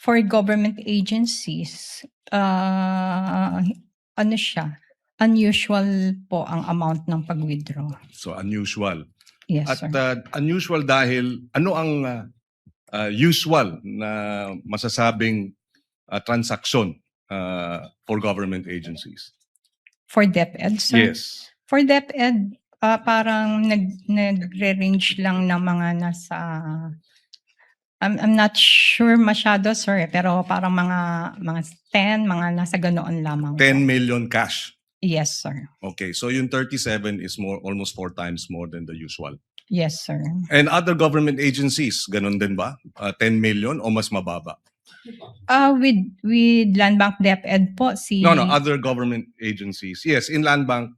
For government agencies, ano siya, unusual po ang amount ng pag-withdraw. So unusual. Yes, At sir. unusual dahil ano ang usual na masasabing transaksyon for government agencies? For DepEd, sir? Yes. For DepEd, parang nagre-range lang ng mga nasa, I'm not sure masyado, sir, pero parang mga 10, mga nasa ganoon lamang. 10 million cash. Yes, sir. Okay, so yung 37 is almost 4 times more than the usual. Yes, sir. And other government agencies, ganun din ba? 10 million o mas mababa? With Land Bank DepEd po, No, other government agencies. Yes, in Land Bank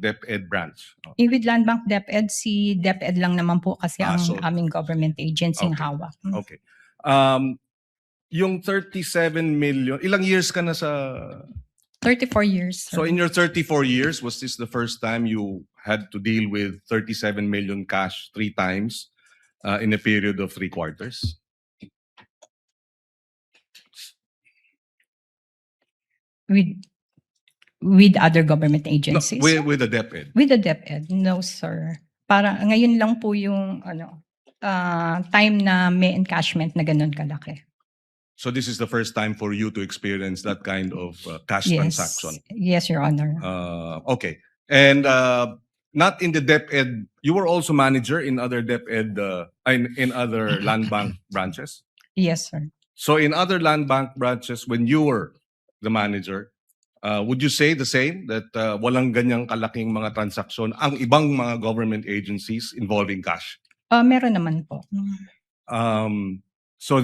DepEd branch. With Land Bank DepEd, si DepEd lang naman po kasi ang so- aming government agency Okay. hawak. Okay. Yung 37 million, ilang years ka na sa... 34 years, sir. So in your 34 years, was this the first time you had to deal with 37 million cash 3 times in a period of 3 quarters? With other government No, agencies? with the DepEd. With the DepEd, no, sir. Para ngayon lang po yung time na may encashment na ganun kalaki. So this is the first time for you to experience that kind of cash Yes. transaction. Yes, Your Honor. Okay. And not in the DepEd, you were also manager in other DepEd, in other land bank branches? Yes, sir. So in other land bank branches, when you were the manager, would you say the same, that walang ganyang kalaking mga transaksyon ang ibang mga government agencies involving cash? Meron naman po. So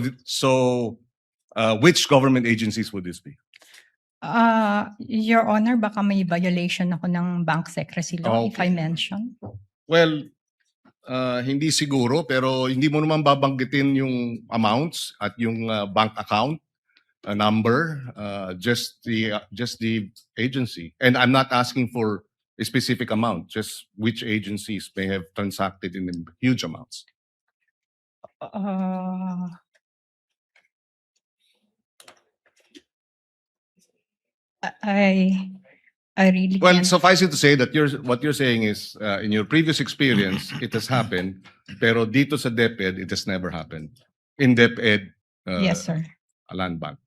which government agencies would this be? Your Honor, baka may violation ako ng bank secrecy law if I mention. Well, hindi siguro, pero hindi mo naman babanggitin yung amounts at yung bank account number, just the agency. And I'm not asking for a specific amount, just which agencies may have transacted in huge amounts. I really Well, can't. suffice it to say that what you're saying is, in your previous experience, it has happened, pero dito sa DepEd, it has never happened. In DepEd, Yes, sir. Land Bank.